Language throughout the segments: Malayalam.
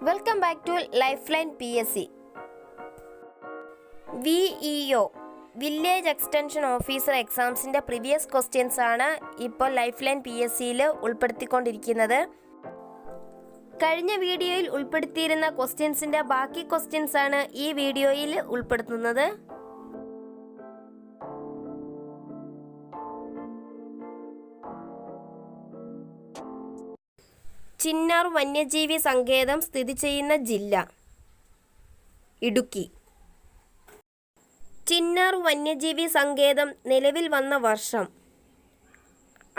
Welcome back to Lifeline PSC. VEO village extension officer എക്സാംസിൻ്റെ പ്രീവിയസ് ക്വസ്റ്റ്യൻസ് ആണ് ഇപ്പോൾ ലൈഫ്ലൈൻ PSCയിൽ ഉൾപ്പെടുത്തിക്കൊണ്ടിരിക്കുന്നത്. കഴിഞ്ഞ വീഡിയോയിൽ ഉൾപ്പെടുത്തിയിരുന്ന ക്വസ്റ്റ്യൻസിൻ്റെ ബാക്കി ക്വസ്റ്റ്യൻസ് ആണ് ഈ വീഡിയോയിൽ ഉൾപ്പെടുത്തുന്നത്. ചിന്നാർ വന്യജീവി സങ്കേതം സ്ഥിതി ചെയ്യുന്ന ജില്ല ഇടുക്കി. ചിന്നാർ വന്യജീവി സങ്കേതം നിലവിൽ വന്ന വർഷം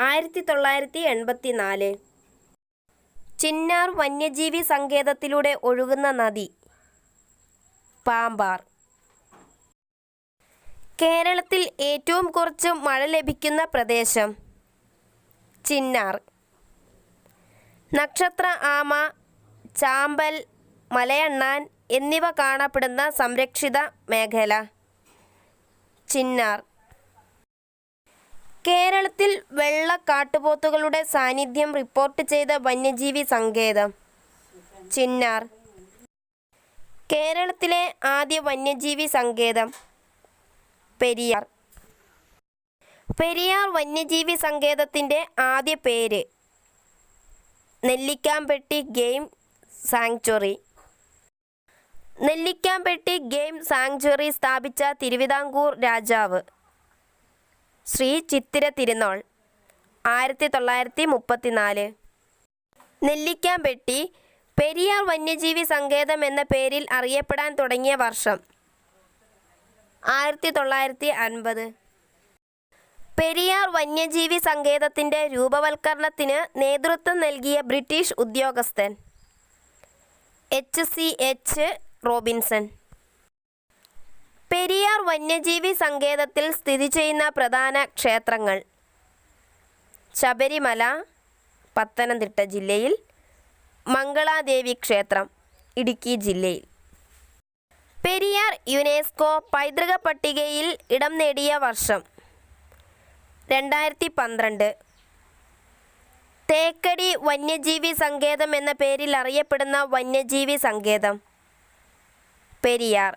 1984. ചിന്നാർ വന്യജീവി സങ്കേതത്തിലൂടെ ഒഴുകുന്ന നദി പാമ്പാർ. കേരളത്തിൽ ഏറ്റവും കുറച്ച് മഴ ലഭിക്കുന്ന പ്രദേശം ചിന്നാർ. നക്ഷത്ര ആമ, ചാമ്പൽ, മലയണ്ണാൻ എന്നിവ കാണപ്പെടുന്ന സംരക്ഷിത മേഖല ചിന്നാർ. കേരളത്തിൽ വെള്ള കാട്ടുപോത്തുകളുടെ സാന്നിധ്യം റിപ്പോർട്ട് ചെയ്ത വന്യജീവി സങ്കേതം ചിന്നാർ. കേരളത്തിലെ ആദ്യ വന്യജീവി സങ്കേതം പെരിയാർ. പെരിയാർ വന്യജീവി സങ്കേതത്തിൻ്റെ ആദ്യ പേര് Nellikampetty game sanctuary. Nellikampetty game sanctuary സ്ഥാപിച്ച തിരുവിതാംകൂർ രാജാവ് ശ്രീ ചിത്തിര തിരുനാൾ 1934. നെല്ലിക്കാംപെട്ടി പെരിയാർ വന്യജീവി സങ്കേതം എന്ന പേരിൽ അറിയപ്പെടാൻ തുടങ്ങിയ വർഷം 1950. പെരിയാർ വന്യജീവി സങ്കേതത്തിൻ്റെ രൂപവൽക്കരണത്തിന് നേതൃത്വം നൽകിയ ബ്രിട്ടീഷ് ഉദ്യോഗസ്ഥൻ HCH റോബിൻസൺ. പെരിയാർ വന്യജീവി സങ്കേതത്തിൽ സ്ഥിതി ചെയ്യുന്ന പ്രധാന ക്ഷേത്രങ്ങൾ ശബരിമല പത്തനംതിട്ട ജില്ലയിൽ, മംഗളാദേവി ക്ഷേത്രം ഇടുക്കി ജില്ലയിൽ. പെരിയാർ യുനെസ്കോ പൈതൃക പട്ടികയിൽ ഇടം നേടിയ വർഷം 2012. തേക്കടി വന്യജീവി സങ്കേതം എന്ന പേരിൽ അറിയപ്പെടുന്ന വന്യജീവി സങ്കേതം പെരിയാർ.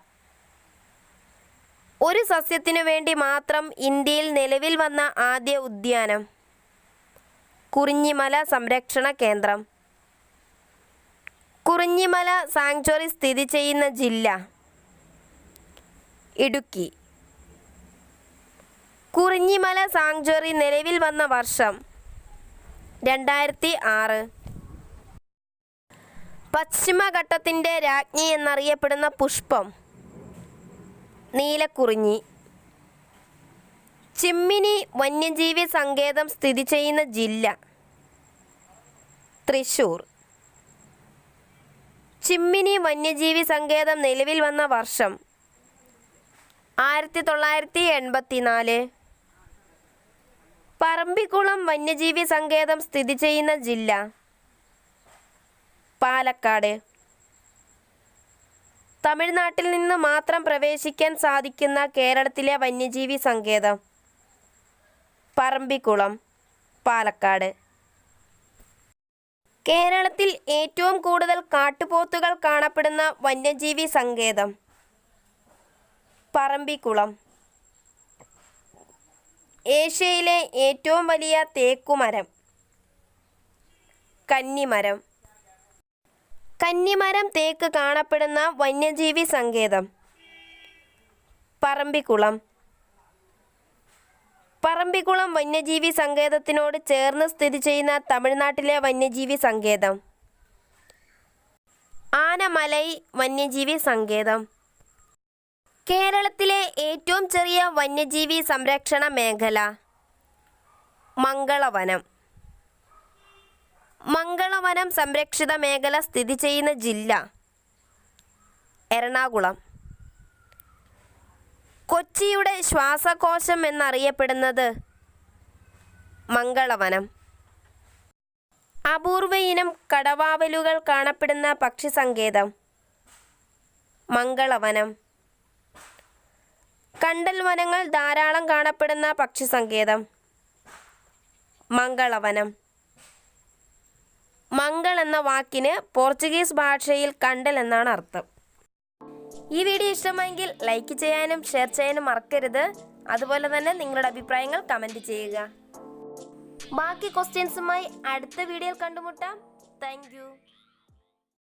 ഒരു സസ്യത്തിനു വേണ്ടി മാത്രം ഇന്ത്യയിൽ നിലവിൽ വന്ന ആദ്യ ഉദ്യാനം കുറിഞ്ഞിമല സംരക്ഷണ കേന്ദ്രം. കുറിഞ്ഞിമല സാങ്ച്വറി സ്ഥിതി ചെയ്യുന്ന ജില്ല ഇടുക്കി. കുറിഞ്ഞിമല സാങ്ച്വറി നിലവിൽ വന്ന വർഷം 2006. പശ്ചിമഘട്ടത്തിൻ്റെ രാജ്ഞി എന്നറിയപ്പെടുന്ന പുഷ്പം നീലക്കുറിഞ്ഞി. ചിമ്മിനി വന്യജീവി സങ്കേതം സ്ഥിതി ചെയ്യുന്ന ജില്ല തൃശ്ശൂർ. ചിമ്മിനി വന്യജീവി സങ്കേതം നിലവിൽ വന്ന വർഷം 1984. പറമ്പിക്കുളം വന്യജീവി സങ്കേതം സ്ഥിതി ചെയ്യുന്ന ജില്ല പാലക്കാട്. തമിഴ്നാട്ടിൽ നിന്ന് മാത്രം പ്രവേശിക്കാൻ സാധിക്കുന്ന കേരളത്തിലെ വന്യജീവി സങ്കേതം പറമ്പിക്കുളം പാലക്കാട്. കേരളത്തിൽ ഏറ്റവും കൂടുതൽ കാട്ടുപോത്തുകൾ കാണപ്പെടുന്ന വന്യജീവി സങ്കേതം പറമ്പിക്കുളം. ഏഷ്യയിലെ ഏറ്റവും വലിയ തേക്കുമരം കന്നിമരം. കന്നിമരം തേക്ക് കാണപ്പെടുന്ന വന്യജീവി സങ്കേതം പറമ്പിക്കുളം. പറമ്പിക്കുളം വന്യജീവി സങ്കേതത്തിനോട് ചേർന്ന് സ്ഥിതി ചെയ്യുന്ന തമിഴ്നാട്ടിലെ വന്യജീവി സങ്കേതം ആനമലൈ വന്യജീവി സങ്കേതം. കേരളത്തിലെ ഏറ്റവും ചെറിയ വന്യജീവി സംരക്ഷണ മേഖല മംഗളവനം. മംഗളവനം സംരക്ഷിത മേഖല സ്ഥിതി ചെയ്യുന്ന ജില്ല എറണാകുളം. കൊച്ചിയുടെ ശ്വാസകോശം എന്നറിയപ്പെടുന്നത് മംഗളവനം. അപൂർവ ഇനം കടവാവലുകൾ കാണപ്പെടുന്ന പക്ഷി സങ്കേതം മംഗളവനം. കണ്ടൽ വനങ്ങൾ ധാരാളം കാണപ്പെടുന്ന പക്ഷി സങ്കേതം മംഗളവനം. മംഗൾ എന്ന വാക്കിന് പോർച്ചുഗീസ് ഭാഷയിൽ കണ്ടൽ എന്നാണ് അർത്ഥം. ഈ വീഡിയോ ഇഷ്ടമായെങ്കിൽ ലൈക്ക് ചെയ്യാനും ഷെയർ ചെയ്യാനും മറക്കരുത്. അതുപോലെ തന്നെ നിങ്ങളുടെ അഭിപ്രായങ്ങൾ കമൻറ്റ് ചെയ്യുക. ബാക്കി ക്വസ്റ്റ്യൻസുമായി അടുത്ത വീഡിയോയിൽ കണ്ടുമുട്ടാം. താങ്ക്